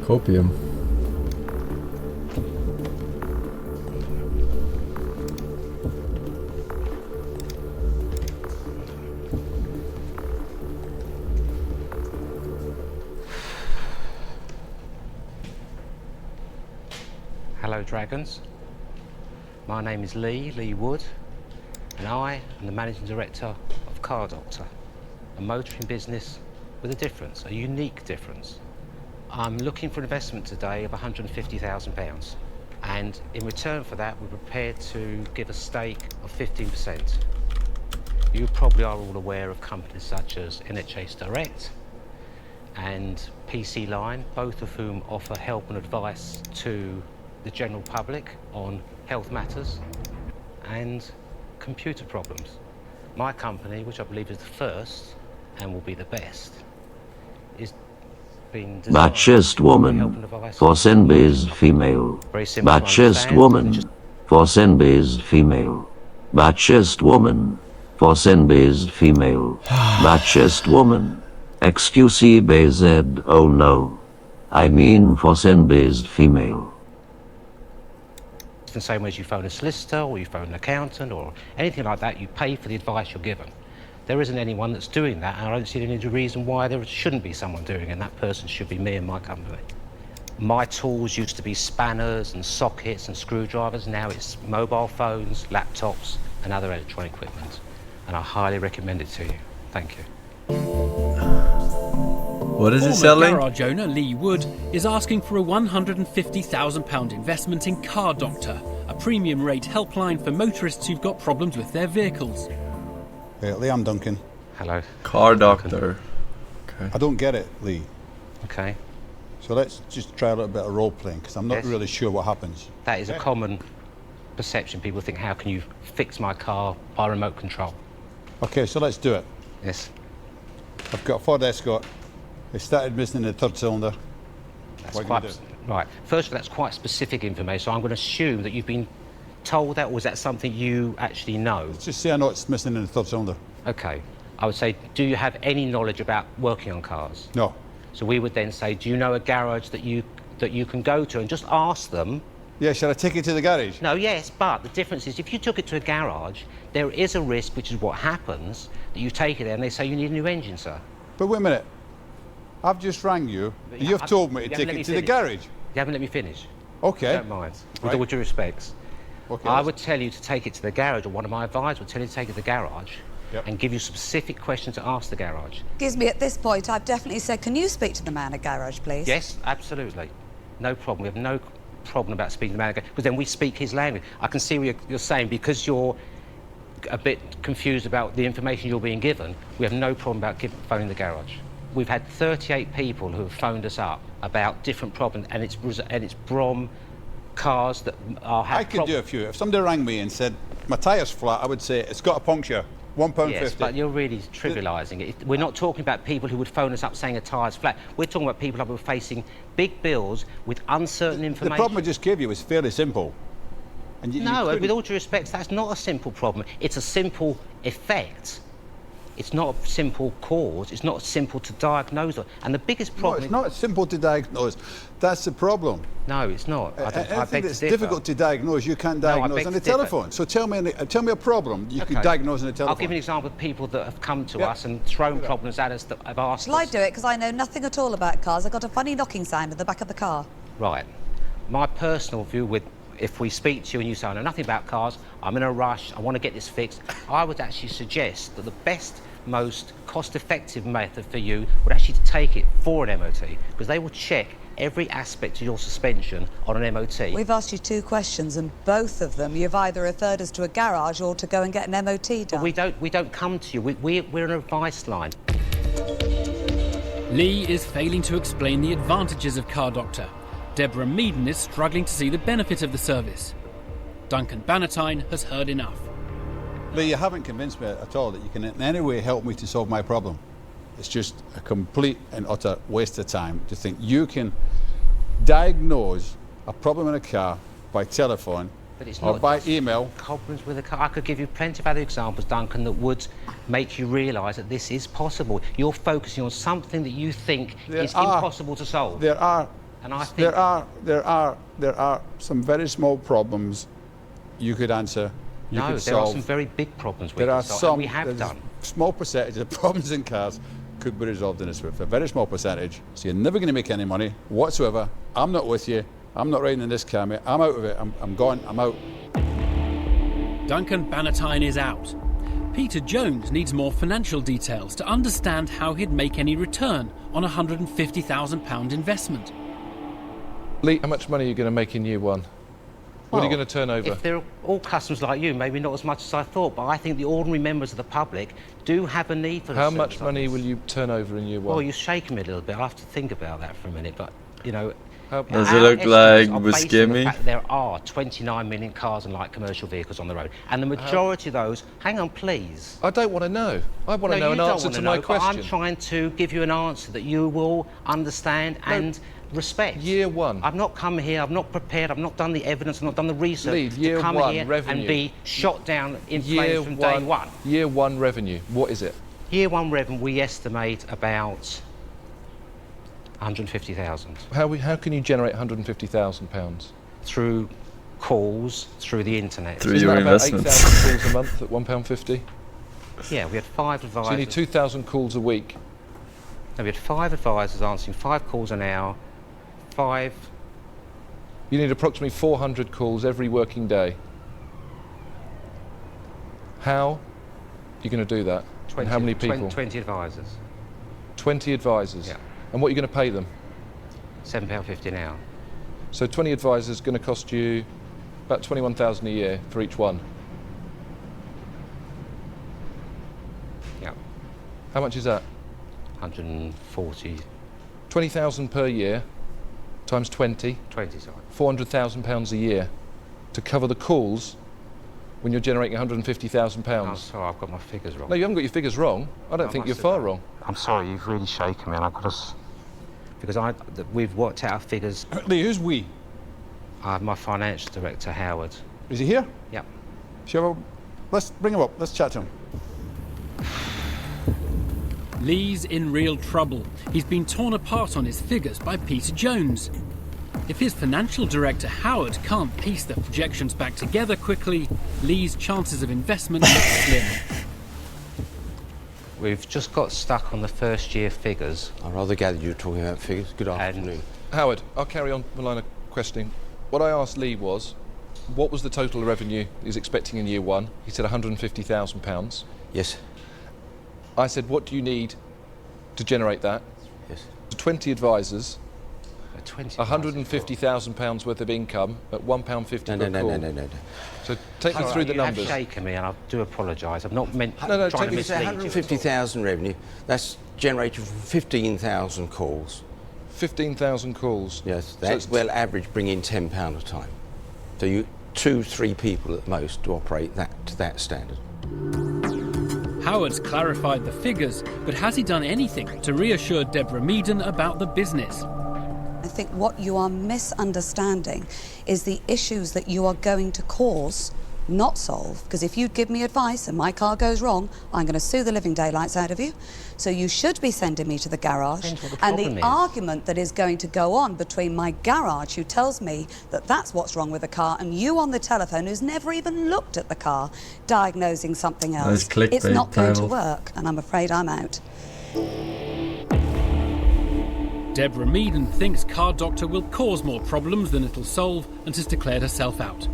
Copium. Hello Dragons, my name is Lee Wood, and I am the Managing Director of Car Doctor, a motoring business with a difference, a unique difference. I'm looking for investment today of £150,000, and in return for that we're prepared to give a stake of 15%. You probably are all aware of companies such as NHS Direct and PC Line, both of whom offer help and advice to the general public on health matters and computer problems. My company, which I believe is the first and will be the best, is being designed Bad-chest woman, Forsen is female. Bad-chest woman, Forsen is female. Bad-chest woman, Forsen is female. Bad-chest woman, XQC-BZ, oh no. I mean Forsen is female. The same way as you phone a solicitor or you phone an accountant or anything like that, you pay for the advice you're given. There isn't anyone that's doing that, and I don't see any reason why there shouldn't be someone doing it, and that person should be me and my company. My tools used to be spanners and sockets and screwdrivers. Now it's mobile phones, laptops and other electronic equipment, and I highly recommend it to you. Thank you. What is it selling? Garage owner Lee Wood is asking for a £150,000 investment in Car Doctor, a premium rate helpline for motorists who've got problems with their vehicles. Lee, I'm Duncan. Hello. Car Doctor. Okay. I don't get it, Lee. Okay. So let's just try a little bit of role playing, because I'm not really sure what happens. That is a common perception. People think, how can you fix my car by remote control? Okay, so let's do it. Yes. I've got a Ford Escort. It started missing the third cylinder. That's What quite can you do? right. First of all, that's quite specific information, so I'm going to assume that you've been told that, or is that something you actually know? Let's just say I know it's missing in the third cylinder. Okay. I would say, do you have any knowledge about working on cars? No. So we would then say, do you know a garage that you can go to and just ask them? Yeah, should I take it to the garage? No, yes, but the difference is if you took it to a garage, there is a risk, which is what happens, that you take it there and they say you need a new engine, sir. But wait a minute. I've just rang you, and you've told me to take it to the garage. You haven't let me finish. Okay. Don't mind. With all due respects. Okay. I would tell you to take it to the garage, or one of my advisors would tell you to take it to the garage, and give you specific questions to ask the garage. Excuse me, at this point, I've definitely said, can you speak to the man at garage, please? Yes, absolutely. No problem. We have no problem about speaking to the man, because then we speak his language. I can see what you're saying, because you're a bit confused about the information you're being given. We have no problem about phoning the garage. We've had 38 people who have phoned us up about different problems, and it's Brom cars that are... I could do a few. If somebody rang me and said, my tyre's flat, I would say, it's got a puncture, £1.50. Yes, but you're really trivialising it. We're not talking about people who would phone us up saying a tyre's flat. We're talking about people who are facing big bills with uncertain information. The problem I just gave you was fairly simple. And no, with all due respect, that's not a simple problem. It's a simple effect. It's not a simple cause. It's not simple to diagnose. And the biggest problem... No, it's not simple to diagnose. That's the problem. No, it's not. Anything that's difficult to diagnose, you can't diagnose on the telephone. So tell me a problem you can diagnose on the telephone. I'll give you an example of people that have come to us and thrown problems at us that have asked Shall I do it? Because I know nothing at all about cars. I got a funny knocking sound at the back of the car. Right. My personal view if we speak to you and you say, I know nothing about cars, I'm in a rush, I want to get this fixed, I would actually suggest that the best, most cost-effective method for you would actually to take it for an MOT, because they will check every aspect of your suspension on an MOT. We've asked you 2 questions, and both of them you've either referred us to a garage or to go and get an MOT done. But we don't come to you. We're an advice line. Lee is failing to explain the advantages of Car Doctor. Deborah Meaden is struggling to see the benefit of the service. Duncan Bannatyne has heard enough. Lee, you haven't convinced me at all that you can in any way help me to solve my problem. It's just a complete and utter waste of time to think you can diagnose a problem in a car by telephone or by email. Problems with a car. I could give you plenty of other examples, Duncan, that would make you realise that this is possible. You're focusing on something that you think is impossible to solve. There are And I think there are some very small problems you could answer. You no, could there solve. are some very big problems we There are can solve, some. and we have there's done. a small percentage of problems in cars could be resolved in a Swift. A very small percentage. So you're never going to make any money whatsoever. I'm not with you. I'm not riding in this car, mate. I'm out of it. I'm gone. I'm out. Duncan Bannatyne is out. Peter Jones needs more financial details to understand how he'd make any return on a £150,000 investment. Lee, how much money are you going to make in year one? What are you going to turn over? If they're all customers like you, maybe not as much as I thought, but I think the ordinary members of the public do have a need for How much money will you turn over in year one? Well, you're shaking me a little bit. I'll have to think about that for a minute, but, you know... Does it look like with Skimmy? There are 29 million cars and light commercial vehicles on the road, and the majority of those... Hang on, please. I don't want to know. I want to know an answer to my question. I'm trying to give you an answer that you will understand and respect. Year one. I've not come here, I've not prepared, I've not done the evidence, I've not done the research year to come one, here revenue. and be shot down in flames from day one. Year one revenue, what is it? Year one revenue, we estimate about 150,000. How can you generate £150,000? Through calls, through the internet. Through Isn't your that about investments. 8,000 calls a month at £1.50? Yeah, we had 5 advisors. So you need 2,000 calls a week. No, we had 5 advisors answering 5 calls an hour, 5... You need approximately 400 calls every working day. How are you going to do that? 20, and how many people? 20 advisors. 20 advisors? Yeah. And what are you going to pay them? £7.50 an hour. So 20 advisors is going to cost you about 21,000 a year for each one. Yeah. How much is that? 140... 20,000 per year times 20. 20, sorry. £400,000 a year to cover the calls when you're generating £150,000. Oh, sorry, I've got my figures wrong. No, you haven't got your figures wrong. I don't think you're far wrong. I'm sorry, you've really shaken me, and I've got to... Because we've worked out our figures. Lee, who's we? My financial director, Howard. Is he here? Yep. Sure. Let's bring him up. Let's chat to him. Lee's in real trouble. He's been torn apart on his figures by Peter Jones. If his financial director, Howard, can't piece the projections back together quickly, Lee's chances of investment look slim. We've just got stuck on the first year figures. I rather gathered you were talking about figures. Good afternoon. Howard, I'll carry on the line of questioning. What I asked Lee was, what was the total revenue he's expecting in year one? He said £150,000. Yes. I said, what do you need to generate that? Yes. 20 advisors, 20 £150,000 worth of income at £1.50 per call. No. So take me through the numbers. You have shaken me, and I do apologise. I've not meant No, trying to It's mislead you. 150,000 revenue. That's generated from 15,000 calls. 15,000 calls. Yes, So that's well average bring in £10 a time. So you 2-3 people at most to operate that to that standard. Howard's clarified the figures, but has he done anything to reassure Deborah Meaden about the business? I think what you are misunderstanding is the issues that you are going to cause, not solve. Because if you give me advice and my car goes wrong, I'm going to sue the living daylights out of you. So you should be sending me to the garage. Depends what the And problem the is. argument that is going to go on between my garage, who tells me that that's what's wrong with the car, and you on the telephone, who's never even looked at the car, diagnosing something else, Nice clickbait it's not going to title. work. And I'm afraid I'm out. Deborah Meaden thinks Car Doctor will cause more problems than it'll solve and has declared herself out.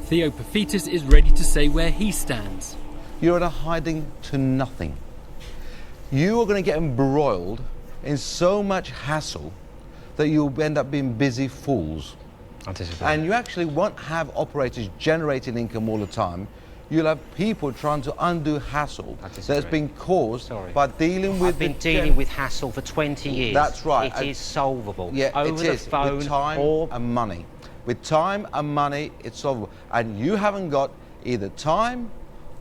Theo Pafitis is ready to say where he stands. You're at a hiding to nothing. You are going to get embroiled in so much hassle that you'll end up being busy fools. I disagree. And you actually won't have operators generating income all the time. You'll have people trying to undo hassle I disagree. that's been caused Sorry. by dealing with... I've been dealing with hassle for 20 years. That's right. It is solvable. Yeah, over it the is. phone With time or and money. With time and money, it's solvable. And you haven't got either time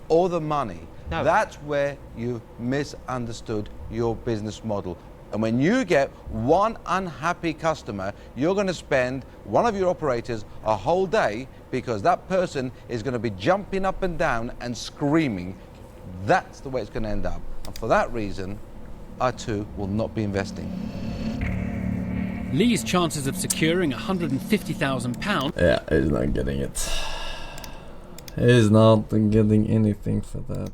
or the money. No. That's where you've misunderstood your business model. And when you get one unhappy customer, you're going to spend one of your operators a whole day because that person is going to be jumping up and down and screaming. That's the way it's going to end up. And for that reason, I too will not be investing. Lee's chances of securing £150,000. Yeah, he's not getting it. He's not getting anything for that.